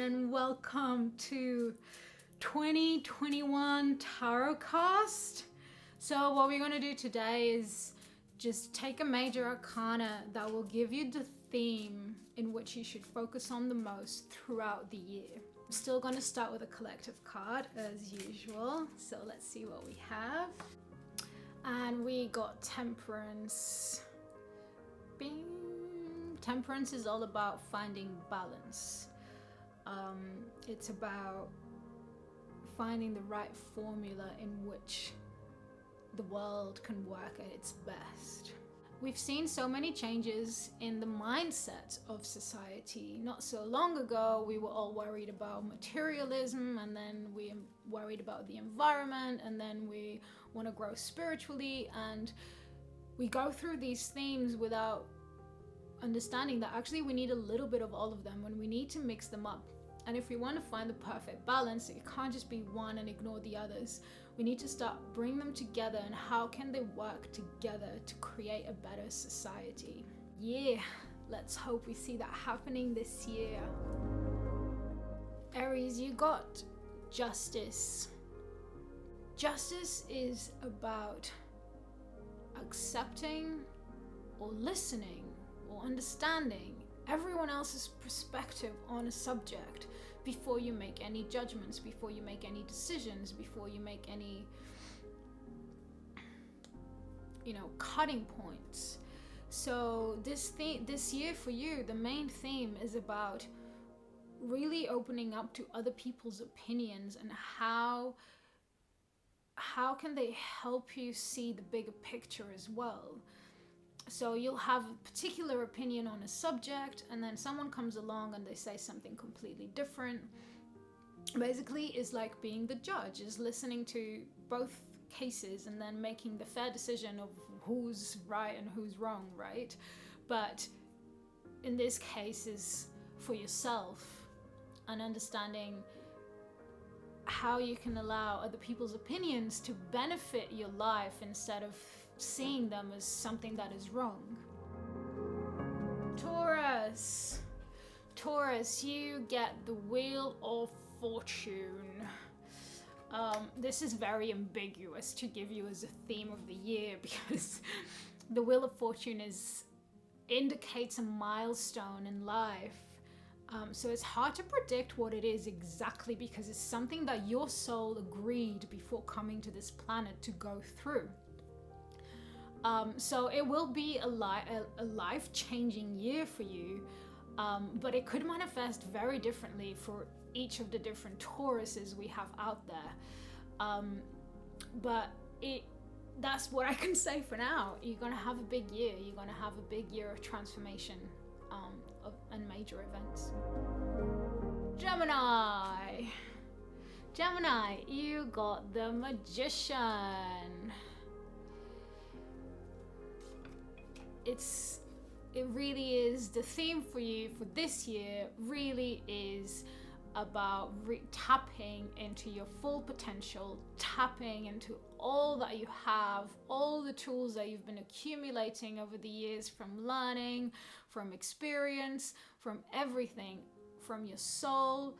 everyone, and welcome to 2021 Tarotcast. So what we're going to do today is just take a major arcana that will give you the theme in which you should focus on the most throughout the year. I'm still going to start with a collective card as usual, so let's see what we have. And we got Temperance. Bing. Temperance is all about finding balance. It's about finding the right formula in which the world can work at its best. We've seen so many changes in the mindset of society. Not so long ago, we were all worried about materialism, and then we worried about the environment, and then we want to grow spiritually, and we go through these themes without understanding that actually we need a little bit of all of them, and we need to mix them up. And if we want to find the perfect balance, it can't just be one and ignore the others. We need to start bringing them together, and how can they work together to create a better society? Yeah, let's hope we see that happening this year. Aries, you got Justice. Justice is about accepting or listening or understanding everyone else's perspective on a subject before you make any judgments, before you make any decisions, before you make any, cutting points. So this year for you, the main theme is about really opening up to other people's opinions and how can they help you see the bigger picture as well. So you'll have a particular opinion on a subject, and then someone comes along and they say something completely different. Basically, it's like being the judge, is listening to both cases and then making the fair decision of who's right and who's wrong, right? But in this case is for yourself, and understanding how you can allow other people's opinions to benefit your life instead of seeing them as something that is wrong. Taurus, you get the Wheel of Fortune. This is very ambiguous to give you as a theme of the year, because the Wheel of Fortune indicates a milestone in life. So it's hard to predict what it is exactly, because it's something that your soul agreed before coming to this planet to go through. So it will be a life-changing year for you, but it could manifest very differently for each of the different Tauruses we have out there. But that's what I can say for now. You're going to have a big year. You're going to have a big year of transformation and major events. Gemini, you got the Magician. It really is, the theme for you for this year really is about tapping into your full potential, tapping into all that you have, all the tools that you've been accumulating over the years, from learning, from experience, from everything, from your soul.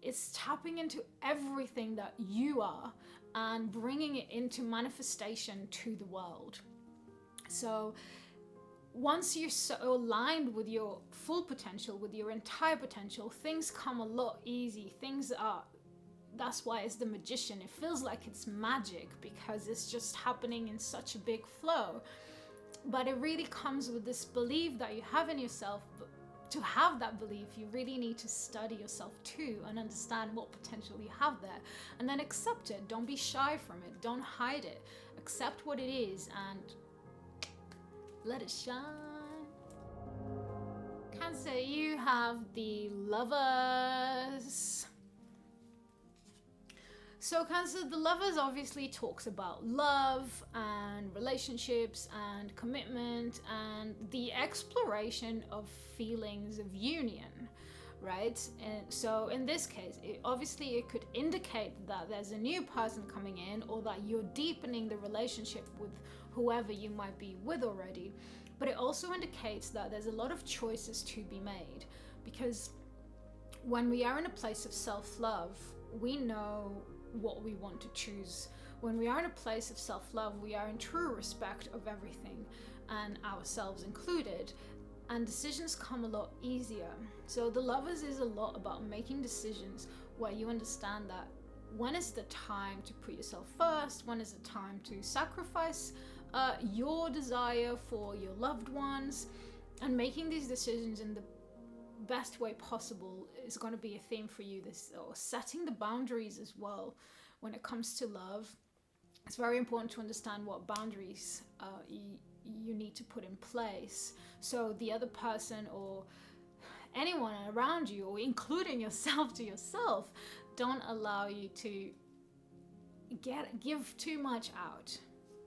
It's tapping into everything that you are and bringing it into manifestation to the world. So once you're so aligned with your full potential, with your entire potential, things come a lot easy. That's why it's the Magician. It feels like it's magic because it's just happening in such a big flow. But it really comes with this belief that you have in yourself. But to have that belief, you really need to study yourself too and understand what potential you have there. And then accept it. Don't be shy from it. Don't hide it. Accept what it is and let it shine. Cancer, you have the Lovers. So Cancer, the Lovers obviously talks about love and relationships and commitment and the exploration of feelings of union, right? And so in this case, it could indicate that there's a new person coming in, or that you're deepening the relationship with whoever you might be with already. But it also indicates that there's a lot of choices to be made, because when we are in a place of self-love, we know what we want to choose. When we are in a place of self-love, we are in true respect of everything, and ourselves included, and decisions come a lot easier. So the Lovers is a lot about making decisions where you understand that when is the time to put yourself first, when is the time to sacrifice your desire for your loved ones, and making these decisions in the best way possible is going to be a theme for you this, or setting the boundaries as well. When it comes to love, it's very important to understand what boundaries you need to put in place, so the other person or anyone around you, or including yourself to yourself, don't allow you to give too much out,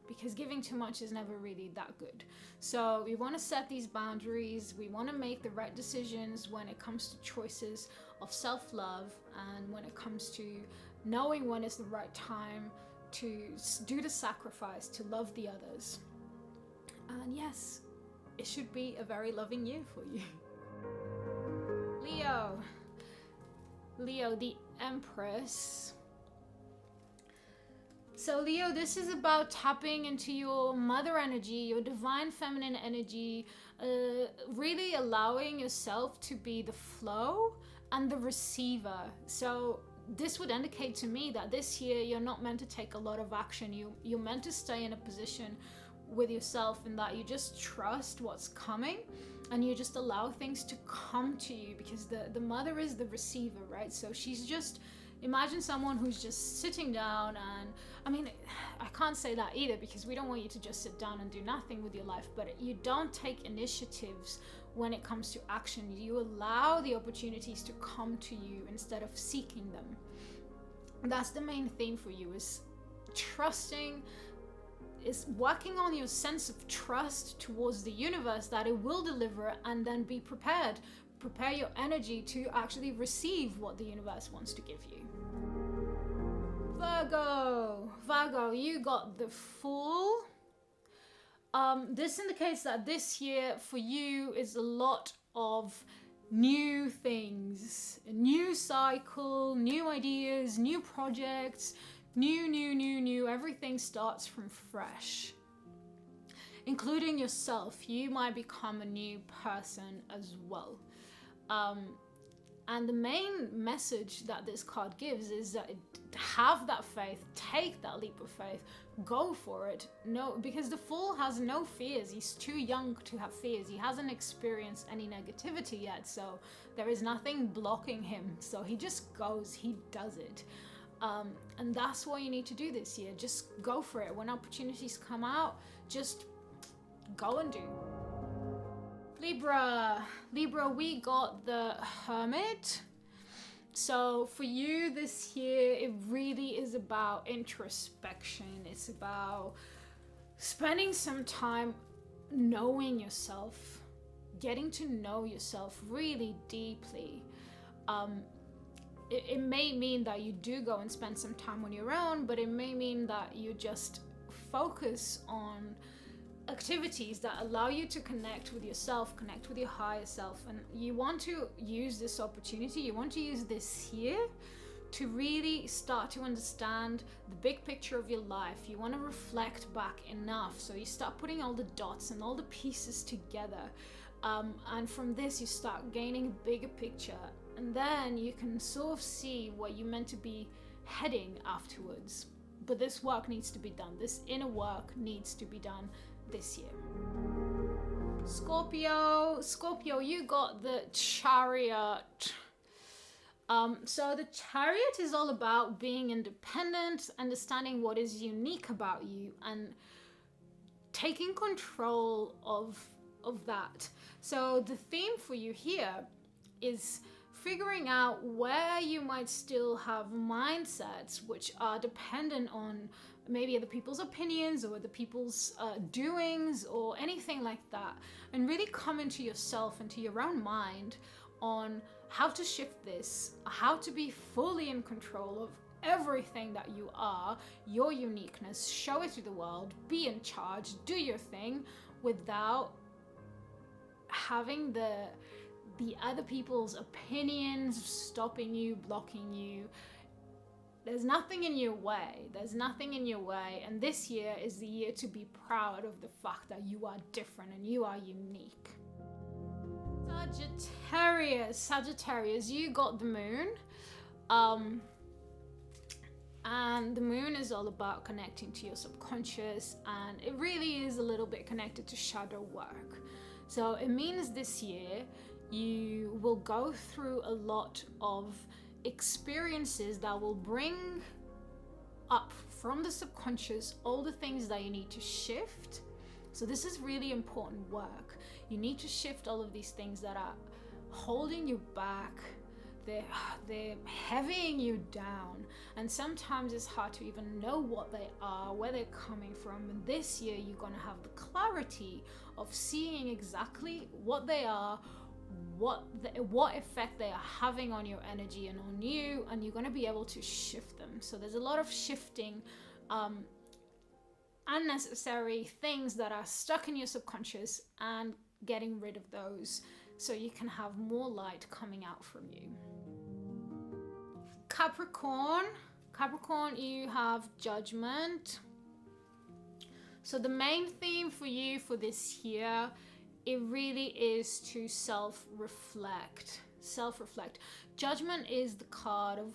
because giving too much is never really that good. So we want to set these boundaries. We want to make the right decisions when it comes to choices of self-love, and when it comes to knowing when is the right time to do the sacrifice to love the others. And yes, it should be a very loving year for you. Leo, the Empress. So Leo, this is about tapping into your mother energy, your divine feminine energy, really allowing yourself to be the flow and the receiver. So this would indicate to me that this year you're not meant to take a lot of action. You're meant to stay in a position with yourself, in that you just trust what's coming and you just allow things to come to you, because the mother is the receiver, right? So she's just, imagine someone who's just sitting down, and I mean, I can't say that either, because we don't want you to just sit down and do nothing with your life, but you don't take initiatives when it comes to action. You allow the opportunities to come to you instead of seeking them. That's the main theme for you, is trusting, is working on your sense of trust towards the universe that it will deliver, and then be prepared. Prepare your energy to actually receive what the universe wants to give you. Virgo, you got the Fool. This indicates that this year for you is a lot of new things, a new cycle, new ideas, new projects, new. Everything starts from fresh, including yourself. You might become a new person as well. And the main message that this card gives is that have that faith, take that leap of faith, go for it. No, because the Fool has no fears. He's too young to have fears. He hasn't experienced any negativity yet, so there is nothing blocking him. So he just goes, he does it. And that's what you need to do this year. Just go for it. When opportunities come out, just go and do. Libra, we got the Hermit. So for you this year, it really is about introspection. It's about spending some time knowing yourself, getting to know yourself really deeply. It may mean that you do go and spend some time on your own, but it may mean that you just focus on activities that allow you to connect with yourself, connect with your higher self. And you want to use this opportunity, you want to use this year to really start to understand the big picture of your life. You want to reflect back enough, so you start putting all the dots and all the pieces together. And from this, you start gaining a bigger picture. And then you can sort of see where you're meant to be heading afterwards. But this work needs to be done. This inner work needs to be done this year. Scorpio, you got the Chariot. So the Chariot is all about being independent, understanding what is unique about you, and taking control of that. So the theme for you here is figuring out where you might still have mindsets which are dependent on maybe other people's opinions or other people's doings or anything like that, and really come into yourself, into your own mind, on how to shift this, how to be fully in control of everything that you are, your uniqueness, show it to the world, be in charge, do your thing without having the other people's opinions stopping you, blocking you. There's nothing in your way. There's nothing in your way. And this year is the year to be proud of the fact that you are different and you are unique. Sagittarius, you got the moon. And the moon is all about connecting to your subconscious, and it really is a little bit connected to shadow work. So it means this year you will go through a lot of experiences that will bring up from the subconscious all the things that you need to shift. So this is really important work. You need to shift all of these things that are holding you back. They're heavying you down, and sometimes it's hard to even know what they are, where they're coming from. And this year you're going to have the clarity of seeing exactly what they are, what effect they are having on your energy and on you, and you're going to be able to shift them. So there's a lot of shifting unnecessary things that are stuck in your subconscious and getting rid of those so you can have more light coming out from you. Capricorn, you have Judgment. So the main theme for you for this year, it really is to self-reflect. Judgment is the card of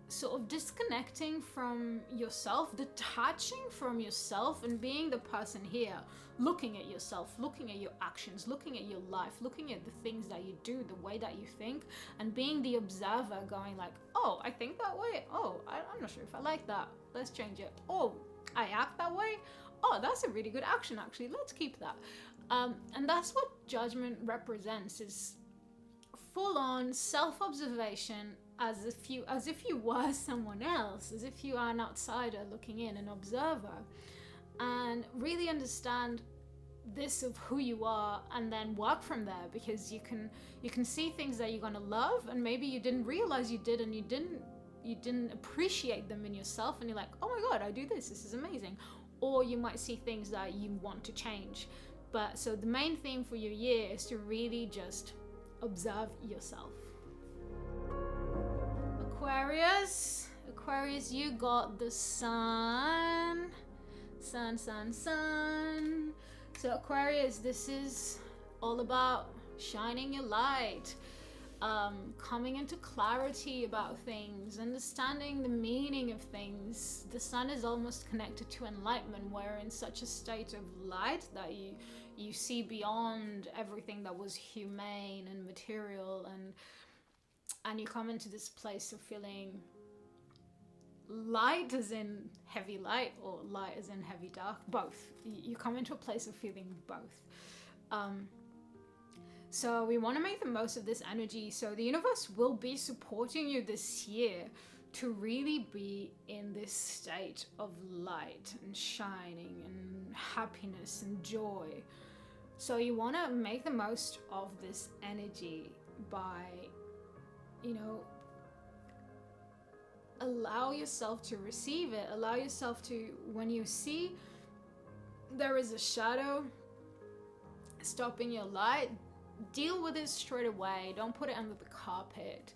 sort of disconnecting from yourself, detaching from yourself, and being the person here, looking at yourself, looking at your actions, looking at your life, looking at the things that you do, the way that you think, and being the observer, going like, oh, I think that way. Oh, I'm not sure if I like that. Let's change it. Oh, I act that way. Oh, that's a really good action, actually. Let's keep that. And that's what Judgment represents, is full-on self-observation, as if you were someone else, as if you are an outsider looking in, an observer, and really understand this of who you are, and then work from there, because you can see things that you're going to love, and maybe you didn't realize you did, and you didn't appreciate them in yourself, and you're like, oh my god, I do this is amazing. Or you might see things that you want to change. But so the main theme for your year is to really just observe yourself. Aquarius, you got the sun. So Aquarius, this is all about shining your light, coming into clarity about things, understanding the meaning of things. The sun is almost connected to enlightenment, where in such a state of light that you see beyond everything that was humane and material, and you come into this place of feeling light as in heavy light, or light as in heavy dark, both. You come into a place of feeling both. So we want to make the most of this energy. So the universe will be supporting you this year to really be in this state of light and shining and happiness and joy. So you want to make the most of this energy by, allow yourself to receive it. Allow yourself to, when you see there is a shadow stopping your light, deal with it straight away. Don't put it under the carpet,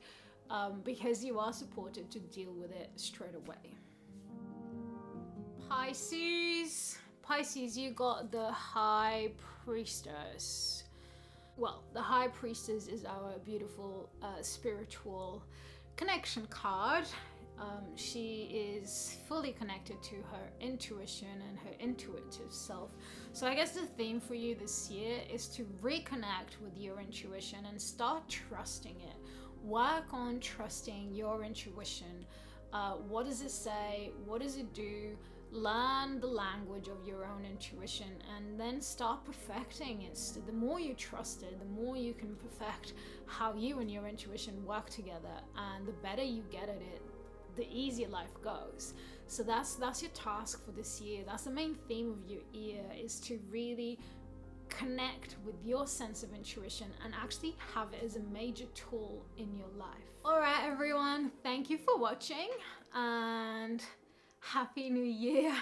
because you are supported to deal with it straight away. Pisces, you got the High Priestess. Well, the High Priestess is our beautiful spiritual connection card. She is fully connected to her intuition and her intuitive self. So I guess the theme for you this year is to reconnect with your intuition and start trusting it. Work on trusting your intuition. What does it say? What does it do? Learn the language of your own intuition, and then start perfecting it. So the more you trust it, the more you can perfect how you and your intuition work together, and the better you get at it, the easier life goes. So that's your task for this year. That's the main theme of your year, is to really connect with your sense of intuition and actually have it as a major tool in your life. All right, everyone, thank you for watching, and Happy New Year.